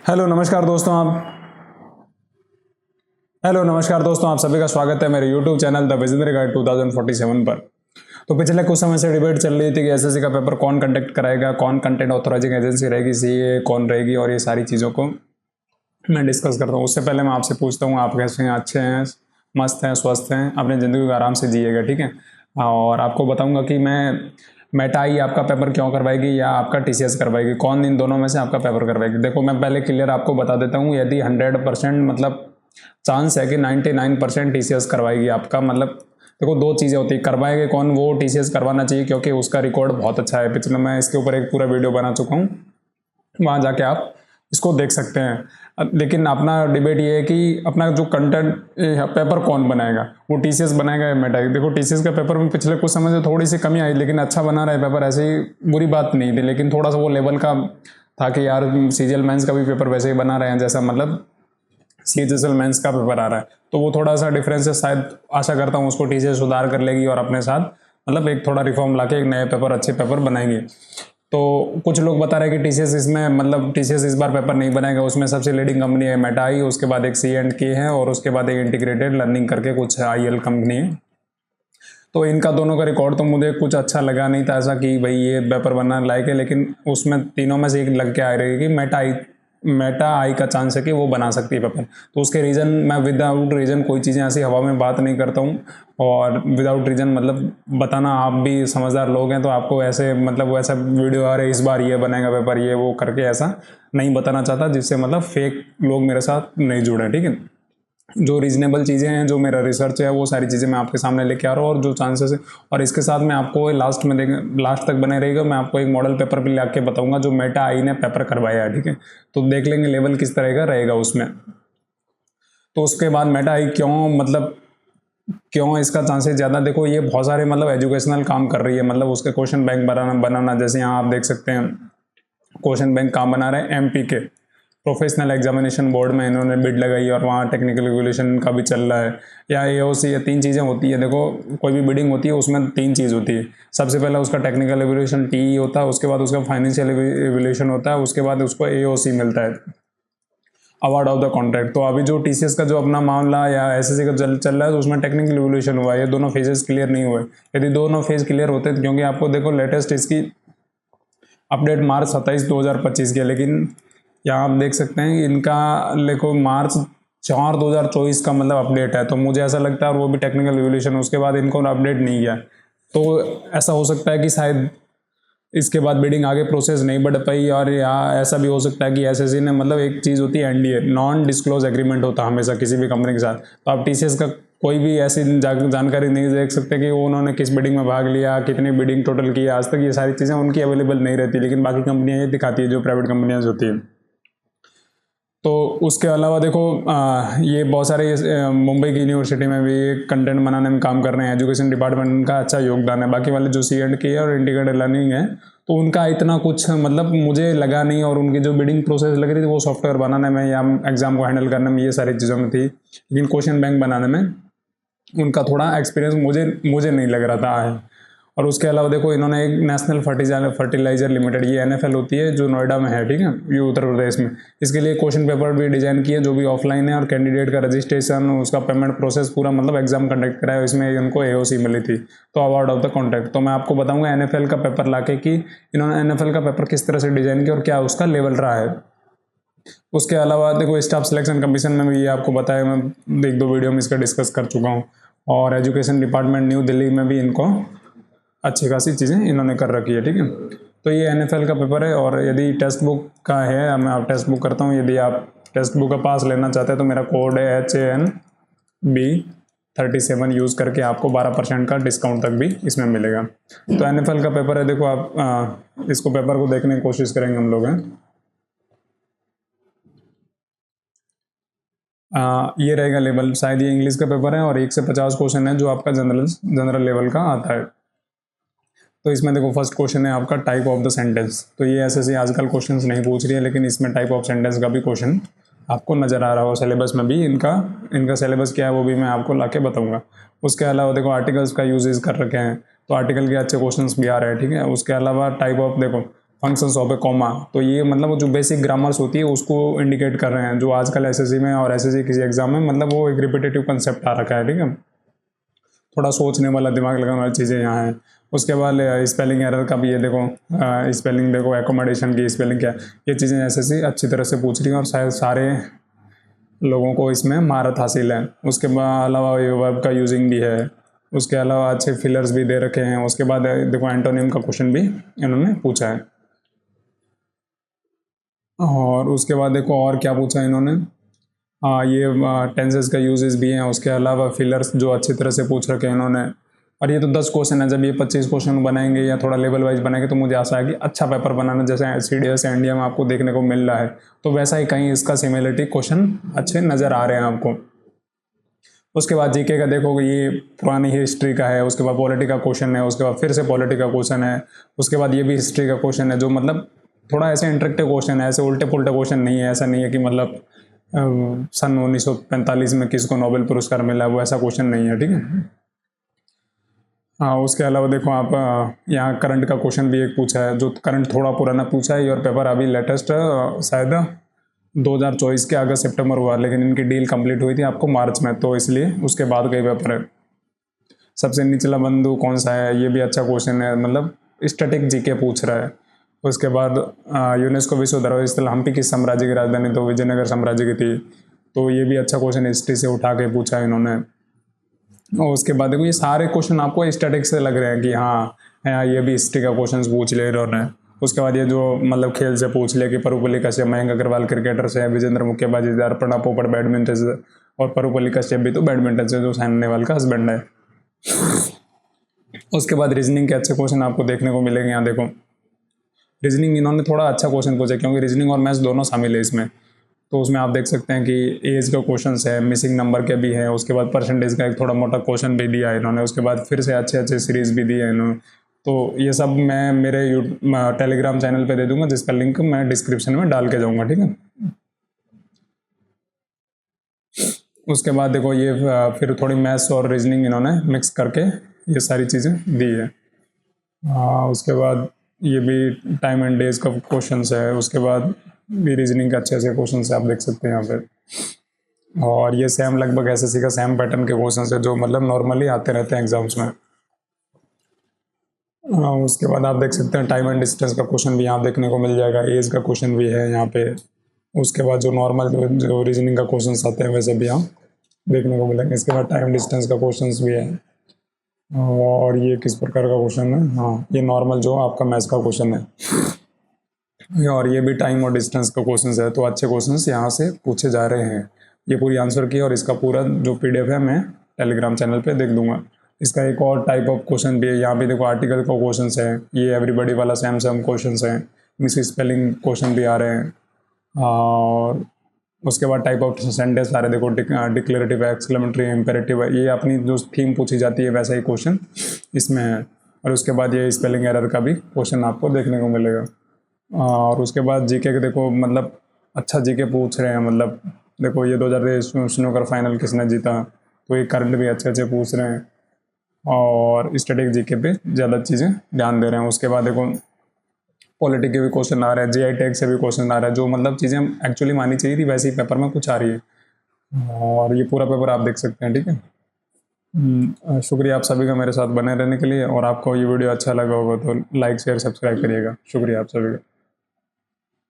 नमस्कार दोस्तों, आप सभी का स्वागत है मेरे YouTube channel the visionary guide 2047 पर। तो पिछले कुछ समय से डिबेट चल रही थी कि एसएससी का पेपर कौन कंडक्ट कराएगा, कौन कंटेंट ऑथराइजिंग एजेंसी रहेगी, सीए कौन रहेगी, और ये सारी चीज़ों को मैं डिस्कस करता हूँ। उससे पहले मैं आपसे पूछता हूँ, आप कैसे हैं? अच्छे हैं, मस्त हैं, स्वस्थ हैं, अपनी ज़िंदगी को आराम से जिएगा, ठीक है। और आपको बताऊँगा कि मेटा आई आपका पेपर क्यों करवाएगी या आपका टीसीएस करवाएगी, कौन इन दोनों में से आपका पेपर करवाएगी। देखो, मैं पहले क्लियर आपको बता देता हूँ, यदि 100% मतलब चांस है कि 99% टीसीएस करवाएगी आपका। मतलब देखो, दो चीज़ें होती है, करवाएंगे कौन, वो टीसीएस करवाना चाहिए क्योंकि उसका रिकॉर्ड बहुत अच्छा है। पिछले मैं इसके ऊपर एक पूरा वीडियो बना चुका हूँ, वहाँ जाके आप इसको देख सकते हैं। लेकिन अपना डिबेट ये है कि अपना जो कंटेंट पेपर कौन बनाएगा, वो टीसीएस बनाएगा या मेटा। देखो, टीसीएस का पेपर में पिछले कुछ समय से थोड़ी सी कमी आई, लेकिन अच्छा बना रहा है पेपर, ऐसे ही बुरी बात नहीं थी। लेकिन थोड़ा सा वो लेवल का था कि यार सीजीएल मेंस का भी पेपर वैसे ही बना रहे हैं जैसा मतलब सीएचएसएल मेंस का पेपर आ रहा है, तो वो थोड़ा सा डिफरेंस है। शायद आशा करता हूँ उसको टीसीएस सुधार कर लेगी और अपने साथ मतलब एक थोड़ा रिफॉर्म लाके एक नए पेपर, अच्छे पेपर बनाएंगे। तो कुछ लोग बता रहे हैं कि टीसीएस इसमें मतलब टीसीएस इस बार पेपर नहीं बनाएगा, उसमें सबसे लीडिंग कंपनी है मेटा आई, उसके बाद एक C&K है और उसके बाद एक इंटीग्रेटेड लर्निंग करके कुछ IL कंपनी है। तो इनका दोनों का रिकॉर्ड तो मुझे कुछ अच्छा लगा नहीं था, ऐसा कि भाई ये पेपर बनना लायक है। लेकिन उसमें तीनों में से एक लग के आ रही है कि मेटा आई का चांस है कि वो बना सकती है पेपर। तो उसके रीज़न मैं विदाउट रीज़न कोई चीज़ें ऐसी हवा में बात नहीं करता हूँ, और विदाउट रीज़न मतलब बताना, आप भी समझदार लोग हैं तो आपको ऐसे मतलब वैसा वीडियो आ रहे इस बार ये बनेगा पेपर ये वो करके ऐसा नहीं बताना चाहता, जिससे मतलब फेक लोग मेरे साथ नहीं जुड़े, ठीक है। जो रीजनेबल चीज़ें हैं, जो मेरा रिसर्च है, वो सारी चीज़ें मैं आपके सामने लेके आ रहा हूँ, और जो चांसेस है, और इसके साथ मैं आपको लास्ट में लास्ट तक बने रहेगा, मैं आपको एक मॉडल पेपर भी ला के बताऊंगा जो मेटा आई ने पेपर करवाया है, ठीक है। तो देख लेंगे लेवल किस तरह का रहेगा उसमें। तो उसके बाद मेटा आई क्यों इसका चांसेस ज़्यादा, देखो ये बहुत सारे मतलब एजुकेशनल काम कर रही है, मतलब उसके क्वेश्चन बैंक बनाना, जैसे यहाँ आप देख सकते हैं क्वेश्चन बैंक काम बना रहे हैं MP के प्रोफेशनल एग्जामिनेशन बोर्ड में, इन्होंने बिड लगाई और वहाँ टेक्निकल रिवोल्यूशन का भी चल रहा है, या AOC, ये तीन चीज़ें होती है। देखो, कोई भी बिडिंग होती है उसमें तीन चीज़ होती है। सबसे पहला उसका टेक्निकल रिवोल्यूशन TE होता है, उसके बाद उसका फाइनेंशियल रिवोल्यूशन होता है, उसके बाद उसको AOC मिलता है, अवार्ड ऑफ द कॉन्ट्रैक्ट। तो अभी जो TCS का जो अपना मामला या SSC का चल रहा है, तो उसमें टेक्निकल रिवोल्यूशन हुआ है, ये दोनों फेजेस क्लियर नहीं हुए। यदि दोनों फेज क्लियर होते, क्योंकि आपको देखो लेटेस्ट इसकी अपडेट मार्च 27 2025 की है, लेकिन यहाँ आप देख सकते हैं इनका देखो मार्च 4 2024 का मतलब अपडेट है। तो मुझे ऐसा लगता है, और वो भी टेक्निकल रिवोल्यूशन, उसके बाद इनको अपडेट नहीं किया। तो ऐसा हो सकता है कि शायद इसके बाद बिडिंग आगे प्रोसेस नहीं बढ़ पाई, और या ऐसा भी हो सकता है कि SSC ने मतलब एक चीज़ होती है NDA, नॉन डिस्क्लोज एग्रीमेंट होता है हमेशा किसी भी कंपनी के साथ। तो आप TCS का कोई भी ऐसी जानकारी नहीं देख सकते कि वो उन्होंने किस बिडिंग में भाग लिया, कितनी बिडिंग टोटल की आज तक, ये सारी चीज़ें उनकी अवेलेबल नहीं रहती। लेकिन बाकी कंपनियां ये दिखाती है, जो प्राइवेट कंपनियां होती है। तो उसके अलावा देखो, ये बहुत सारे मुंबई की यूनिवर्सिटी में भी ये कंटेंट बनाने में काम कर रहे हैं, एजुकेशन डिपार्टमेंट का अच्छा योगदान है। बाकी वाले जो C&K है और इंटीग्रेटेड लर्निंग है, तो उनका इतना कुछ मतलब मुझे लगा नहीं, और उनकी जो बिडिंग प्रोसेस लग रही थी वो सॉफ्टवेयर बनाने में या एग्जाम को हैंडल करने में, ये सारी चीज़ों में थी। लेकिन क्वेश्चन बैंक बनाने में उनका थोड़ा एक्सपीरियंस मुझे नहीं लग रहा था है। और उसके अलावा देखो, इन्होंने एक नेशनल फर्टिलाइजर लिमिटेड, ये NFL होती है जो नोएडा में है, ठीक है, ये उत्तर प्रदेश में, इसके लिए क्वेश्चन पेपर भी डिजाइन किए जो भी ऑफलाइन है, और कैंडिडेट का रजिस्ट्रेशन, उसका पेमेंट प्रोसेस पूरा मतलब एग्जाम कंडक्ट कराया, इसमें उनको AOC मिली थी, तो अवार्ड ऑफ द कॉन्ट्रैक्ट। तो मैं आपको बताऊंगा NFL का पेपर लाके कि इन्होंने NFL का पेपर किस तरह से डिजाइन किया और क्या उसका लेवल रहा है। उसके अलावा देखो, स्टाफ सिलेक्शन कमीशन में भी ये आपको बताया, मैं एक दो वीडियो में इसका डिस्कस कर चुका हूँ, और एजुकेशन डिपार्टमेंट न्यू दिल्ली में भी इनको अच्छी खासी चीज़ें इन्होंने कर रखी है, ठीक है। तो ये NFL का पेपर है, और यदि टेक्स्ट बुक का है, मैं आप टेक्स्ट बुक करता हूँ, यदि आप टेक्स्ट बुक का पास लेना चाहते हैं तो मेरा कोड है HANB37 यूज़ करके आपको 12% का डिस्काउंट तक भी इसमें मिलेगा। तो NFL का पेपर है, देखो आप इसको पेपर को देखने की कोशिश करेंगे हम लोग हैं। ये रहेगा लेवल, शायद ये इंग्लिश का पेपर है, और 1 से 50 क्वेश्चन है जो आपका जनरल लेवल का आता है। तो इसमें देखो, फर्स्ट क्वेश्चन है आपका टाइप ऑफ द सेंटेंस। तो ये SSC आजकल क्वेश्चंस नहीं पूछ रही है, लेकिन इसमें टाइप ऑफ सेंटेंस का भी क्वेश्चन आपको नज़र आ रहा हो सिलेबस में भी। इनका सिलेबस क्या है वो भी मैं आपको लाके बताऊंगा। उसके अलावा देखो, आर्टिकल्स का यूजेस कर रखे हैं, तो आर्टिकल के अच्छे क्वेश्चंस भी आ रहे हैं, ठीक है। उसके अलावा टाइप ऑफ देखो, फंक्शंस ऑफ ए कॉमा, तो ये मतलब जो बेसिक ग्रामर्स होती है उसको इंडिकेट कर रहे हैं, जो आजकल एसएससी में और एसएससी किसी एग्जाम में मतलब वो एक रिपीटेटिव कंसेप्ट आ रखा है, ठीक है। थोड़ा सोचने वाला, दिमाग लगाने वाली चीज़ें यहाँ हैं। उसके बाद स्पेलिंग एरर का भी ये देखो, स्पेलिंग देखो, एकोमोडेशन की स्पेलिंग क्या, ये चीज़ें एसएससी अच्छी तरह से पूछ रही हैं और शायद सारे लोगों को इसमें महारत हासिल है। उसके बाद अलावा वर्ब का यूजिंग भी है, उसके अलावा अच्छे फिलर्स भी दे रखे हैं। उसके बाद देखो एंटोनिम का क्वेश्चन भी इन्होंने पूछा है। और उसके बाद देखो और क्या पूछा है इन्होंने, ये टेंसेस का यूजेस भी हैं। उसके अलावा फिलर्स जो अच्छी तरह से पूछ रखे हैं इन्होंने। और ये तो 10 क्वेश्चन है, जब ये 25 क्वेश्चन बनाएंगे या थोड़ा लेवल वाइज बनाएंगे तो मुझे आशा है कि अच्छा पेपर बनाना, जैसे CDS इंडिया में आपको देखने को मिल रहा है, तो वैसा ही कहीं इसका सिमिलरिटी क्वेश्चन अच्छे नज़र आ रहे हैं आपको। उसके बाद जीके का देखो, ये पुरानी हिस्ट्री का है। उसके बाद पॉलिटी का क्वेश्चन है। उसके बाद फिर से पॉलिटी का क्वेश्चन है। उसके बाद ये भी हिस्ट्री का क्वेश्चन है, जो मतलब थोड़ा ऐसे इंटरेक्टिव क्वेश्चन है, ऐसे उल्टे पुल्टे क्वेश्चन नहीं है। ऐसा नहीं है कि मतलब सन 1945 में किसको नोबेल पुरस्कार मिला, वो ऐसा क्वेश्चन नहीं है, ठीक है। हाँ, उसके अलावा देखो आप यहाँ करंट का क्वेश्चन भी एक पूछा है, जो करंट थोड़ा पुराना पूछा है। और पेपर अभी लेटेस्ट शायद 2024 के अगस्त सितंबर हुआ, लेकिन इनकी डील कंप्लीट हुई थी आपको मार्च में, तो इसलिए उसके बाद कई पेपर है। सबसे निचला बंधु कौन सा है, ये भी अच्छा क्वेश्चन है, मतलब स्टैटिक जीके पूछ रहा है। उसके बाद यूनेस्को विश्व धरोहर स्थल हम्पी किस साम्राज्य की राजधानी, तो विजयनगर साम्राज्य की थी, तो ये भी अच्छा क्वेश्चन हिस्ट्री से उठा के पूछा है इन्होंने। और उसके बाद देखो ये सारे क्वेश्चन आपको स्टैटिक से लग रहे हैं कि हाँ ये भी हिस्ट्री का क्वेश्चन पूछ ले इन्होंने। उसके बाद ये जो मतलब खेल से पूछ ले कि परुपल्ली कश्यप, मयंक अग्रवाल क्रिकेटर से, विजेंद्र मुक्केबाजी, अर्पणा पोपट बैडमिंटन से, और परुपल्ली कश्यप भी तो बैडमिंटन से, जो साइना नेहवाल का हस्बैंड है। उसके बाद रीजनिंग के अच्छे क्वेश्चन आपको देखने को मिलेंगे। यहाँ देखो रीजनिंग इन्होंने थोड़ा अच्छा क्वेश्चन पूछा, क्योंकि रीजनिंग और मैथ्स दोनों शामिल है इसमें। तो उसमें आप देख सकते हैं कि एज का क्वेश्चन है, मिसिंग नंबर के भी हैं। उसके बाद परसेंटेज का एक थोड़ा मोटा क्वेश्चन भी दिया है इन्होंने। उसके बाद फिर से अच्छे अच्छे सीरीज़ भी दिए हैं इन्होंने। तो ये सब मैं मेरे टेलीग्राम चैनल पे दे दूंगा, जिसका लिंक मैं डिस्क्रिप्शन में डाल के जाऊँगा, ठीक है। उसके बाद देखो ये फिर थोड़ी मैथ्स और रीजनिंग इन्होंने मिक्स करके ये सारी चीज़ें दी है। उसके बाद ये भी टाइम एंड डेज का क्वेश्चन है। उसके बाद भी रीजनिंग का अच्छे अच्छे क्वेश्चन है, आप देख सकते हैं यहाँ पे। और ये सेम लगभग एसएससी का सेम पैटर्न के क्वेश्चन है, जो मतलब नॉर्मली आते रहते हैं एग्जाम्स में। उसके बाद आप देख सकते हैं टाइम एंड डिस्टेंस का क्वेश्चन भी यहाँ देखने को मिल जाएगा। एज का क्वेश्चन भी है यहाँ पे। उसके बाद जो नॉर्मल जो रीजनिंग का क्वेश्चन आते हैं वैसे भी यहाँ देखने को मिलेंगे। इसके बाद टाइम डिस्टेंस का क्वेश्चन भी है। और ये किस प्रकार का क्वेश्चन है, हाँ ये नॉर्मल जो आपका मैथ्स का क्वेश्चन है। और ये भी टाइम और डिस्टेंस का क्वेश्चन है। तो अच्छे क्वेश्चंस यहाँ से पूछे जा रहे हैं। ये पूरी आंसर की और इसका पूरा जो PDF है मैं टेलीग्राम चैनल पे देख दूंगा। इसका एक और टाइप ऑफ क्वेश्चन भी है, यहाँ भी देखो आर्टिकल का क्वेश्चन है। ये एवरीबॉडी वाला सेम सेम क्वेश्चन है। मिस स्पेलिंग क्वेश्चन भी आ रहे हैं। और उसके बाद टाइप ऑफ सेंटेंस आ रहे, देखो डिक्लेरेटिव, एक्सक्लेमेटरी, इम्पेरेटिव, ये अपनी जो थीम पूछी जाती है वैसा ही क्वेश्चन इसमें है। और उसके बाद ये स्पेलिंग एरर का भी क्वेश्चन आपको देखने को मिलेगा। और उसके बाद जीके के देखो मतलब अच्छा जीके पूछ रहे हैं। मतलब देखो ये 2023 स्नूकर फाइनल किसने जीता, तो ये करंट भी अच्छे अच्छे पूछ रहे हैं। और स्टैटिक जीके पे ज़्यादा चीज़ें ध्यान दे रहे हैं। उसके बाद देखो पॉलिटिक के भी क्वेश्चन आ रहे हैं, GI टैग से भी क्वेश्चन आ रहा है, जो मतलब चीज़ें एक्चुअली मानी चाहिए थी वैसे ही पेपर में कुछ आ रही है। और ये पूरा पेपर आप देख सकते हैं, ठीक है। शुक्रिया आप सभी का मेरे साथ बने रहने के लिए। और आपको ये वीडियो अच्छा लगा होगा तो लाइक शेयर सब्सक्राइब करिएगा। शुक्रिया आप सभी का।